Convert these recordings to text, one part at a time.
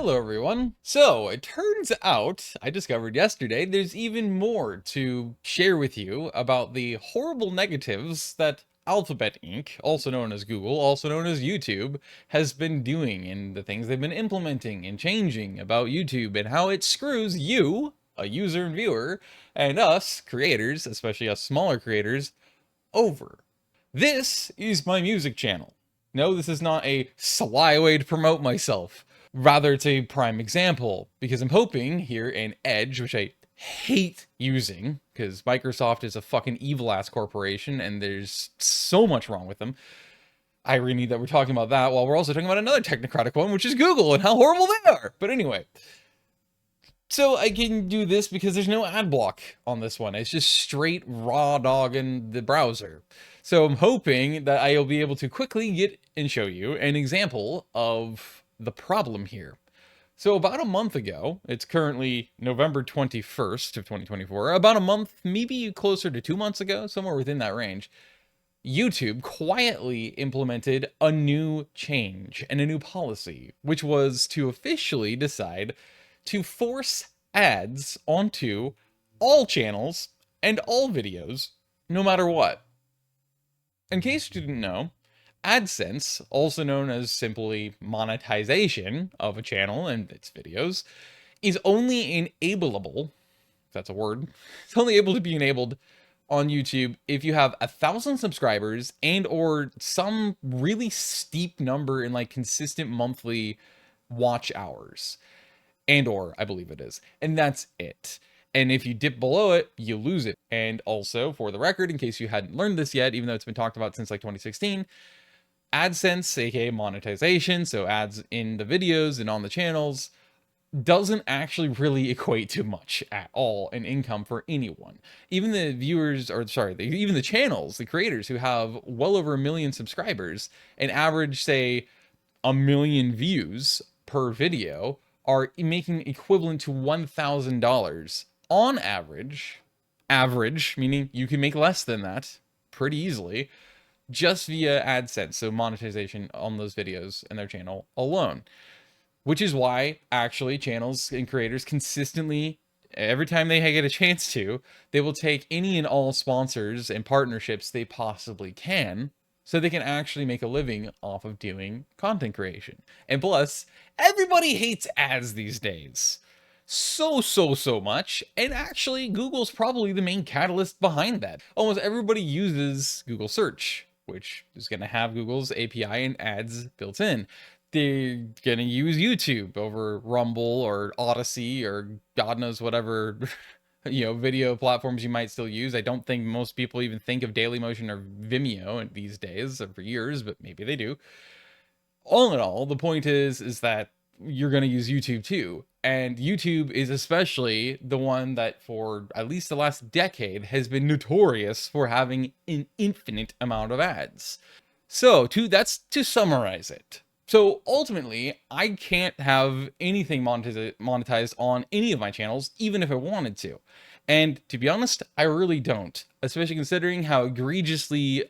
Hello everyone. So it turns out, I discovered yesterday, there's even more to share with you about the horrible negatives that Alphabet Inc., also known as Google, also known as YouTube, has been doing, and the things they've been implementing and changing about YouTube and how it screws you, a user and viewer, and us, creators, especially us smaller creators, over. This is my music channel. No, this is not a sly way to promote myself. Rather, it's a prime example, because I'm hoping here in Edge, which I hate using, because Microsoft is a fucking evil-ass corporation, and there's so much wrong with them. Irony that we're talking about that while we're also talking about another technocratic one, which is Google, and how horrible they are! But anyway. So I can do this because there's no ad block on this one. It's just straight raw dog in the browser. So I'm hoping that I'll be able to quickly get and show you an example of the problem here. So about a month ago, it's currently November 21st of 2024, about a month, maybe closer to 2 months ago, somewhere within that range, YouTube quietly implemented a new change and a new policy, which was to officially decide to force ads onto all channels and all videos, no matter what. In case you didn't know, AdSense, also known as simply monetization of a channel and its videos, is only enableable, if that's a word, it's only able to be enabled on YouTube if you have 1,000 subscribers and or some really steep number in like consistent monthly watch hours. And or, I believe it is. And that's it. And if you dip below it, you lose it. And also, for the record, in case you hadn't learned this yet, even though it's been talked about since like 2016, AdSense, aka monetization, so ads in the videos and on the channels, doesn't actually really equate to much at all in income for anyone. Even the viewers, or sorry, even the channels, the creators who have well over 1 million subscribers, and average, say, 1 million views per video, are making equivalent to $1,000 on average, meaning you can make less than that pretty easily, just via AdSense, so monetization on those videos and their channel alone. Which is why, actually, channels and creators consistently, every time they get a chance to, they will take any and all sponsors and partnerships they possibly can, so they can actually make a living off of doing content creation. And plus, everybody hates ads these days. So much, and actually Google's probably the main catalyst behind that. Almost everybody uses Google search, which is going to have Google's API and ads built in. They're going to use YouTube over Rumble or Odyssey or God knows whatever video platforms you might still use. I don't think most people even think of Dailymotion or Vimeo these days, or for years, but maybe they do. All in all, the point is that you're going to use YouTube too. And YouTube is especially the one that for at least the last decade has been notorious for having an infinite amount of ads. So that's to summarize it. So ultimately, I can't have anything monetized on any of my channels, even if I wanted to. And to be honest, I really don't, especially considering how egregiously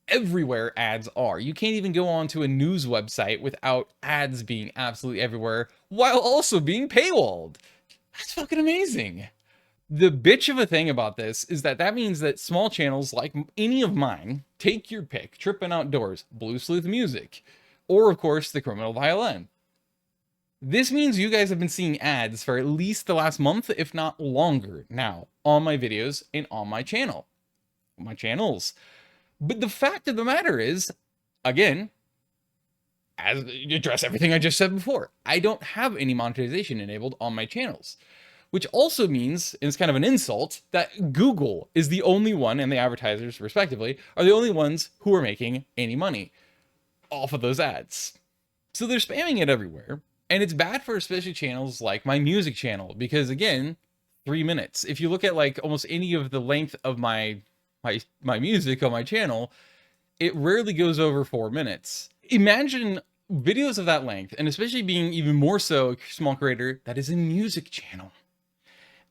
everywhere ads are. You can't even go onto a news website without ads being absolutely everywhere, while also being paywalled. That's fucking amazing. The bitch of a thing about this is that means that small channels like any of mine, take your pick, Trippin' Outdoors, Blue Sleuth Music, or of course TheCriminalViolin. This means you guys have been seeing ads for at least the last month, if not longer now, on my videos and on my channels. But the fact of the matter is, again, as you address everything I just said before, I don't have any monetization enabled on my channels. Which also means, and it's kind of an insult, that Google is the only one, and the advertisers respectively, are the only ones who are making any money off of those ads. So they're spamming it everywhere. And it's bad for especially channels like my music channel, because again, 3 minutes. If you look at like almost any of the length of my music on my channel, it rarely goes over 4 minutes. Imagine videos of that length, and especially being even more so a small creator that is a music channel.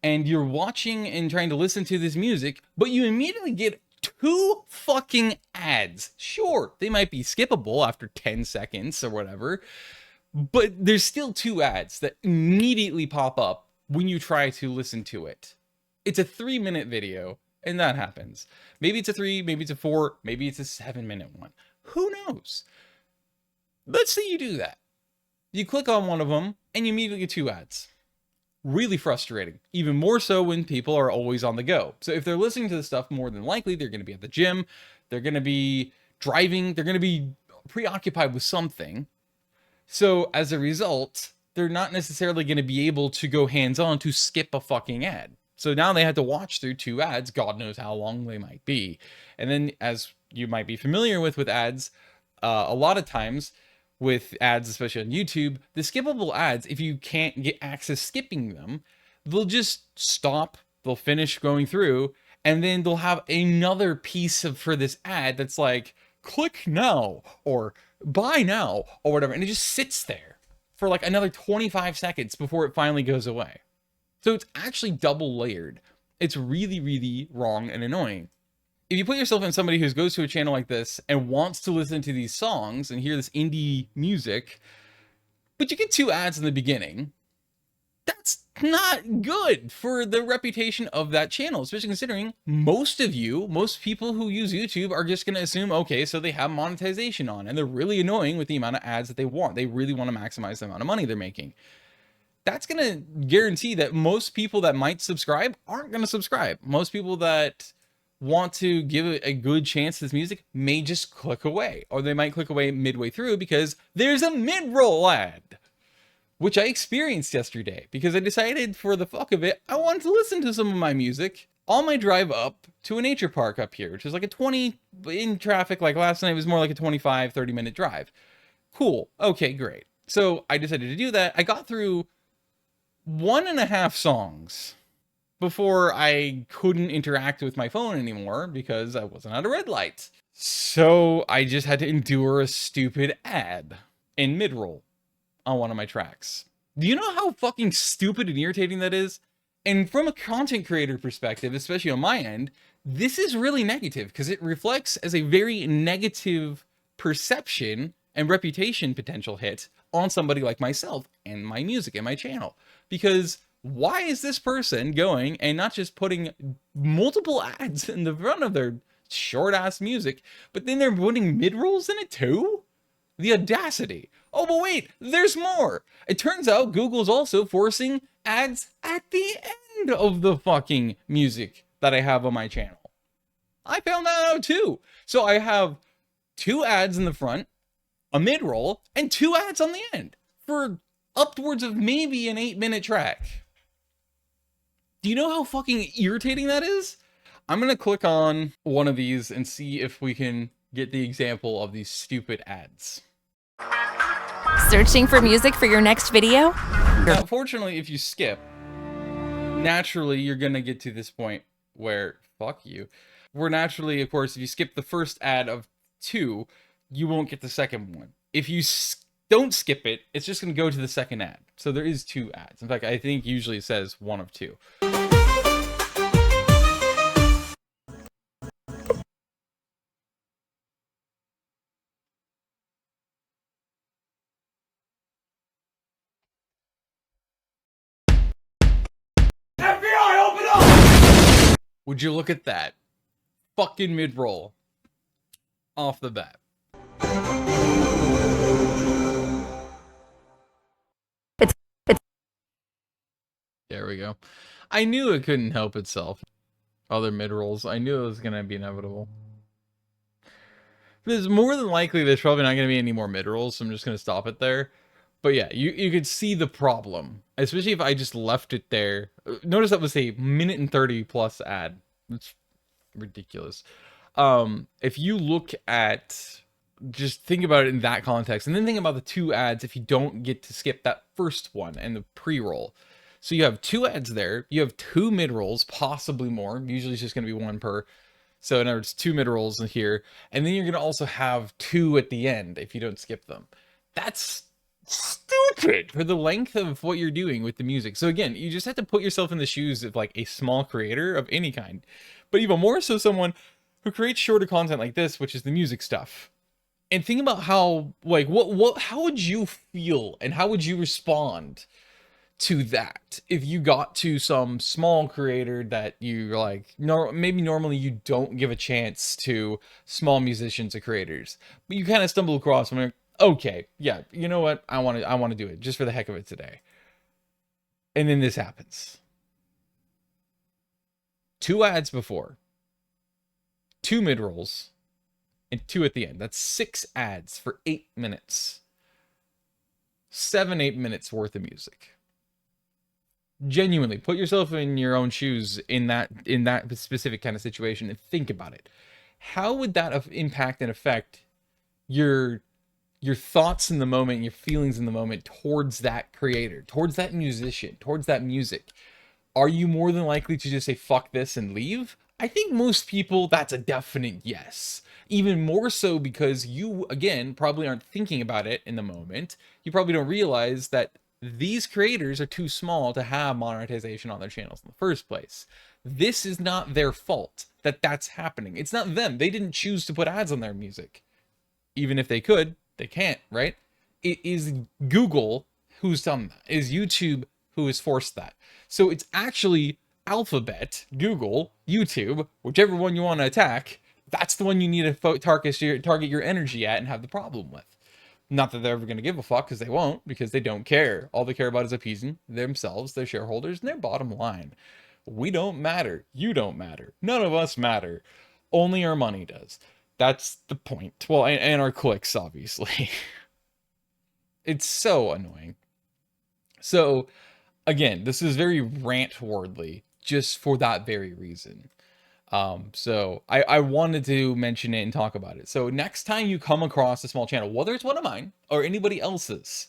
And you're watching and trying to listen to this music, but you immediately get 2 fucking ads. Sure, they might be skippable after 10 seconds or whatever, But there's still 2 ads that immediately pop up when you try to listen to it. It's a 3-minute video, and that happens. Maybe it's a 3, maybe it's a 4, maybe it's a 7-minute one. Who knows? Let's say you do that. You click on one of them, and you immediately get 2 ads. Really frustrating. Even more so when people are always on the go. So if they're listening to this stuff, more than likely, they're going to be at the gym, they're going to be driving, they're going to be preoccupied with something. So as a result, they're not necessarily going to be able to go hands-on to skip a fucking ad. So now they have to watch through 2 ads, God knows how long they might be. And then, as you might be familiar with ads, a lot of times with ads, especially on YouTube, the skippable ads, if you can't get access skipping them, they'll just stop, they'll finish going through, and then they'll have another piece for this ad that's like, click now, or buy now, or whatever, and it just sits there for like another 25 seconds before it finally goes away. So it's actually double layered. It's really, really wrong and annoying. If you put yourself in somebody who goes to a channel like this and wants to listen to these songs and hear this indie music, but you get 2 ads in the beginning, that's not good for the reputation of that channel, especially considering most people who use YouTube are just going to assume, okay, so they have monetization on, and they're really annoying with the amount of ads that they want. They really want to maximize the amount of money they're making. That's going to guarantee that most people that might subscribe aren't going to subscribe. Most people that want to give it a good chance to this music may just click away, or they might click away midway through because there's a mid-roll ad, which I experienced yesterday because I decided for the fuck of it, I wanted to listen to some of my music on my drive up to a nature park up here, which is like a 20 in traffic. Like last night, it was more like a 25, 30-minute drive. Cool. Okay, great. So I decided to do that. I got through 1.5 songs before I couldn't interact with my phone anymore because I wasn't at a red light. So I just had to endure a stupid ad in mid-roll on one of my tracks. Do you know how fucking stupid and irritating that is? And from a content creator perspective, especially on my end, this is really negative because it reflects as a very negative perception and reputation potential hit on somebody like myself and my music and my channel. Because why is this person going and not just putting multiple ads in the front of their short ass music, but then they're putting mid-rolls in it too? The audacity. Oh, but wait, there's more. It turns out Google's also forcing ads at the end of the fucking music that I have on my channel. I found that out too. So I have 2 ads in the front, a mid-roll, and 2 ads on the end for upwards of maybe an 8-minute track. Do you know how fucking irritating that is? I'm going to click on one of these and see if we can get the example of these stupid ads. Searching for music for your next video? Now, fortunately, if you skip, naturally, you're going to get to this point where, fuck you, where naturally, of course, if you skip the first ad of 2, you won't get the second one. If you don't skip it, it's just going to go to the second ad. So there is 2 ads. In fact, I think usually it says 1 of 2. FBI, open up! Would you look at that? Fucking mid-roll. Off the bat. There we go. I knew it couldn't help itself. Other mid-rolls. I knew it was going to be inevitable. There's more than likely there's probably not going to be any more mid-rolls, so I'm just going to stop it there. But yeah, you could see the problem. Especially if I just left it there. Notice that was a 1:30 plus ad. It's ridiculous. If you look at... Just think about it in that context. And then think about the 2 ads if you don't get to skip that first one and the pre-roll. So you have 2 ads there. You have 2 mid-rolls, possibly more. Usually it's just going to be 1 per. So in other words, 2 mid-rolls in here. And then you're going to also have 2 at the end if you don't skip them. That's stupid for the length of what you're doing with the music. So again, you just have to put yourself in the shoes of like a small creator of any kind. But even more so someone who creates shorter content like this, which is the music stuff. And think about how, like, how would you feel and how would you respond to that if you got to some small creator that you like, maybe normally you don't give a chance to small musicians or creators, but you kind of stumble across them and like, okay, yeah, you know what, I want to do it just for the heck of it today. And then this happens. Two ads before, two mid rolls, and two at the end. That's 6 ads for 8 minutes. 7-8 minutes worth of music. Genuinely put yourself in your own shoes in that specific kind of situation and think about it. How would that impact and affect your thoughts in the moment, your feelings in the moment towards that creator, towards that musician, towards that music? Are you more than likely to just say fuck this and leave? I think most people, that's a definite yes. Even more so because you, again, probably aren't thinking about it in the moment. You probably don't realize that these creators are too small to have monetization on their channels in the first place. This is not their fault that that's happening. It's not them. They didn't choose to put ads on their music. Even if they could, they can't, right? It is Google who's done that. It is YouTube who has forced that. So it's actually Alphabet, Google, YouTube, whichever one you want to attack. That's the one you need to target your energy at and have the problem with. Not that they're ever going to give a fuck, because they won't, because they don't care. All they care about is appeasing themselves, their shareholders, and their bottom line. We don't matter. You don't matter. None of us matter. Only our money does. That's the point. Well, and our clicks, obviously. It's so annoying. So, again, this is very rant-wordly, just for that very reason. So I wanted to mention it and talk about it. So next time you come across a small channel, whether it's one of mine or anybody else's,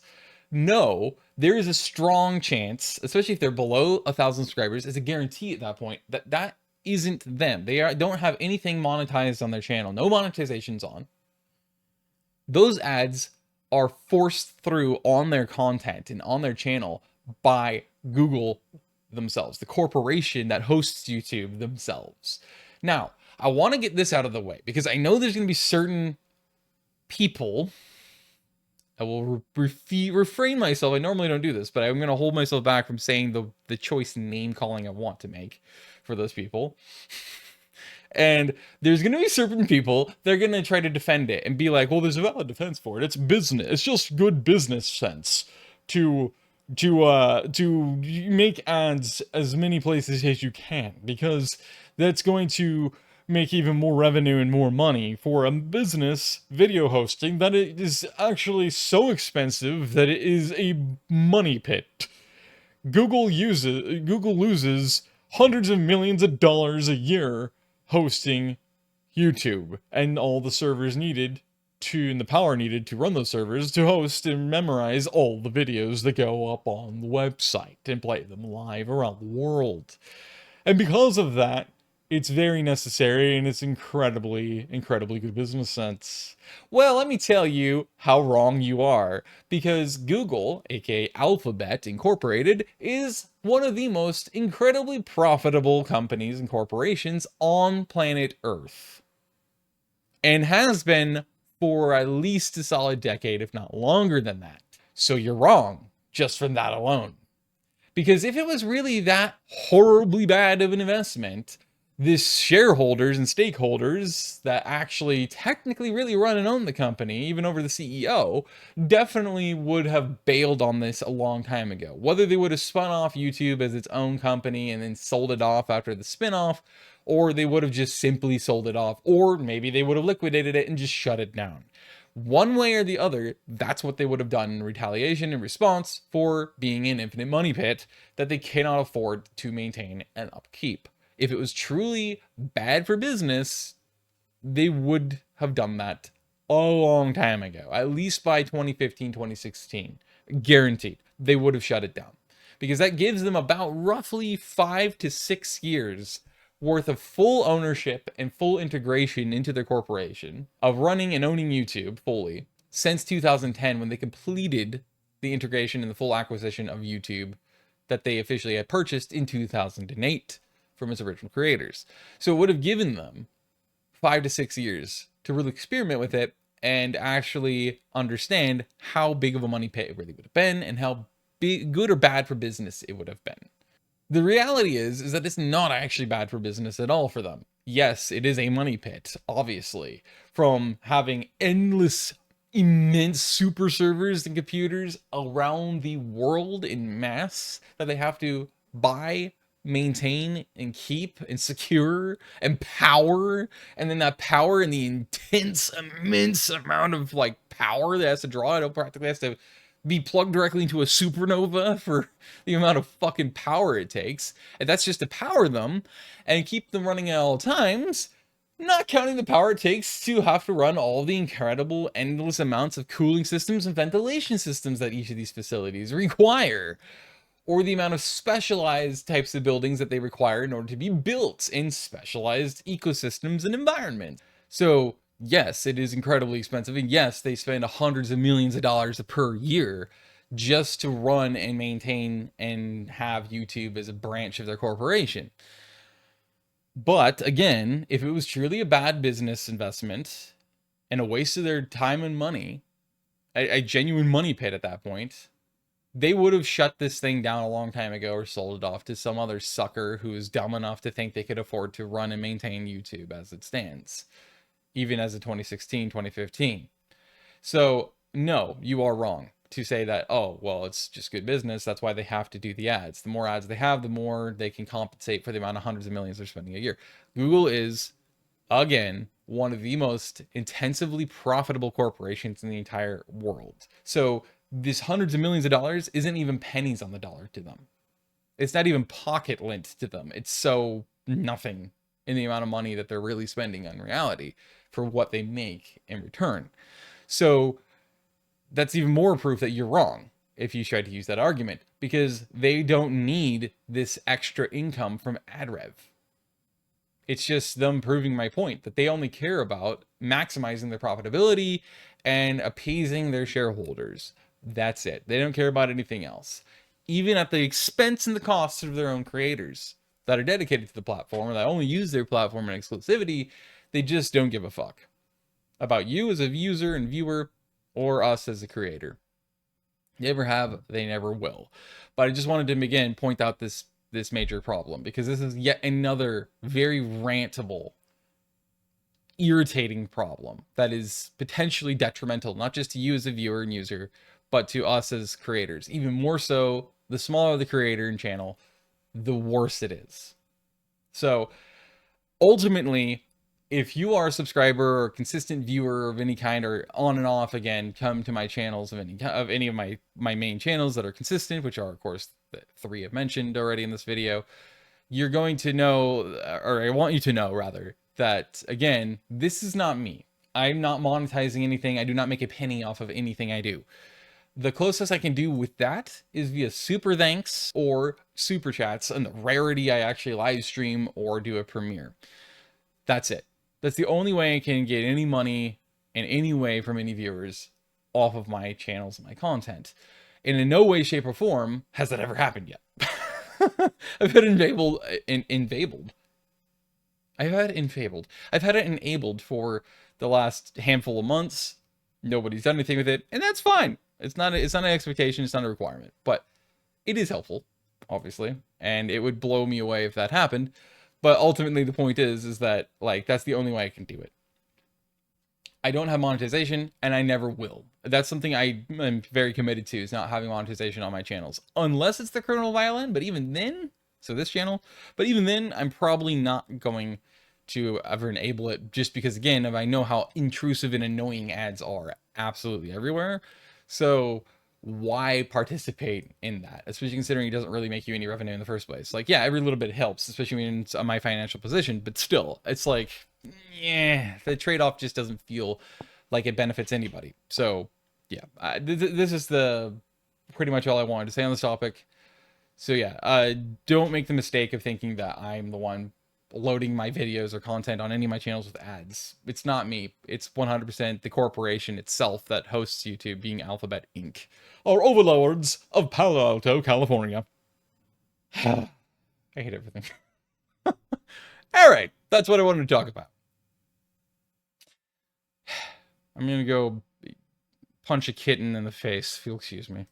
no, there is a strong chance, especially if they're below 1,000 subscribers, it's a guarantee at that point that that isn't them. Don't have anything monetized on their channel. No monetization's on. Those ads are forced through on their content and on their channel by Google themselves, the corporation that hosts YouTube themselves. Now, I want to get this out of the way because I know there's going to be certain people. I will refrain myself. I normally don't do this, but I'm going to hold myself back from saying the choice name calling I want to make for those people. And there's going to be certain people, they're going to try to defend it and be like, well, there's a valid defense for it. It's business. It's just good business sense to make ads as many places as you can, because that's going to make even more revenue and more money for a business video hosting that it is actually so expensive that it is a money pit. Google loses hundreds of millions of dollars a year hosting YouTube and all the servers needed and the power needed to run those servers to host and memorize all the videos that go up on the website and play them live around the world. And because of that, it's very necessary and it's incredibly good business sense. Well, let me tell you how wrong you are, because Google, aka Alphabet Incorporated, is one of the most incredibly profitable companies and corporations on planet Earth. And has been for at least a solid decade, if not longer than that. So you're wrong, just from that alone. Because if it was really that horribly bad of an investment, this shareholders and stakeholders that actually technically really run and own the company, even over the CEO, definitely would have bailed on this a long time ago. Whether they would have spun off YouTube as its own company and then sold it off after the spinoff, or they would have just simply sold it off, or maybe they would have liquidated it and just shut it down. One way or the other, that's what they would have done in retaliation and response for being an infinite money pit that they cannot afford to maintain and upkeep. If it was truly bad for business, they would have done that a long time ago, at least by 2015, 2016. Guaranteed, they would have shut it down. Because that gives them about roughly 5 to 6 years worth of full ownership and full integration into their corporation of running and owning YouTube fully since 2010, when they completed the integration and the full acquisition of YouTube that they officially had purchased in 2008 from its original creators. So it would have given them 5 to 6 years to really experiment with it and actually understand how big of a money pit it really would have been and how good or bad for business it would have been. The reality is that it's not actually bad for business at all for them. Yes, it is a money pit, obviously, from having endless, immense super servers and computers around the world in mass that they have to buy, maintain, and keep, and secure, and power. And then that power and the intense, immense amount of like power that has to draw, it practically has to be plugged directly into a supernova for the amount of fucking power it takes. And that's just to power them and keep them running at all times, not counting the power it takes to have to run all the incredible, endless amounts of cooling systems and ventilation systems that each of these facilities require, or the amount of specialized types of buildings that they require in order to be built in specialized ecosystems and environments. So yes, it is incredibly expensive, and yes, they spend hundreds of millions of dollars per year just to run and maintain and have YouTube as a branch of their corporation. But again, if it was truly a bad business investment and a waste of their time and money, a genuine money pit at that point, they would have shut this thing down a long time ago or sold it off to some other sucker who is dumb enough to think they could afford to run and maintain YouTube as it stands, even as of 2016, 2015. So, no, you are wrong to say that, oh, well, it's just good business. That's why they have to do the ads. The more ads they have, the more they can compensate for the amount of hundreds of millions they're spending a year. Google is, again, one of the most intensively profitable corporations in the entire world. So, this hundreds of millions of dollars isn't even pennies on the dollar to them. It's not even pocket lint to them. It's so nothing in the amount of money that they're really spending on reality for what they make in return. So that's even more proof that you're wrong if you try to use that argument, because they don't need this extra income from ad rev. It's just them proving my point that they only care about maximizing their profitability and appeasing their shareholders. That's it. They don't care about anything else, even at the expense and the cost of their own creators that are dedicated to the platform or that only use their platform in exclusivity. They just don't give a fuck about you as a user and viewer or us as a creator. They never have, they never will. But I just wanted to again point out this major problem, because this is yet another very rantable, irritating problem that is potentially detrimental, not just to you as a viewer and user, but to us as creators. Even more so, the smaller the creator and channel, the worse it is. So ultimately, if you are a subscriber or a consistent viewer of any kind, or on and off, again, come to my channels of any of my main channels that are consistent, which are of course the 3 I've mentioned already in this video, you're going to know, or I want you to know rather, that again, this is not me. I'm not monetizing anything. I do not make a penny off of anything I do. The closest I can do with that is via super thanks or super chats, and the rarity I actually live stream or do a premiere. That's it. That's the only way I can get any money in any way from any viewers off of my channels and my content. And in no way, shape, or form has that ever happened yet. I've had I've had it enabled for the last handful of months. Nobody's done anything with it, and that's fine. It's not an expectation, it's not a requirement, but it is helpful, obviously, and it would blow me away if that happened. But ultimately, the point is that, like, that's the only way I can do it. I don't have monetization, and I never will. That's something I am very committed to, is not having monetization on my channels. Unless it's TheCriminalViolin, but even then, so this channel, but even then, I'm probably not going to ever enable it, just because, again, I know how intrusive and annoying ads are absolutely everywhere. So why participate in that, especially considering it doesn't really make you any revenue in the first place? Like, yeah, every little bit helps, especially in my financial position, but still, it's like, yeah, the trade-off just doesn't feel like it benefits anybody. So yeah, this is pretty much all I wanted to say on this topic. So yeah, don't make the mistake of thinking that I'm the one loading my videos or content on any of my channels with ads. It's not me. It's 100% the corporation itself that hosts YouTube, being Alphabet Inc. Our overlords of Palo Alto, California. I hate everything. All right, that's what I wanted to talk about. I'm gonna go punch a kitten in the face, if you'll excuse me.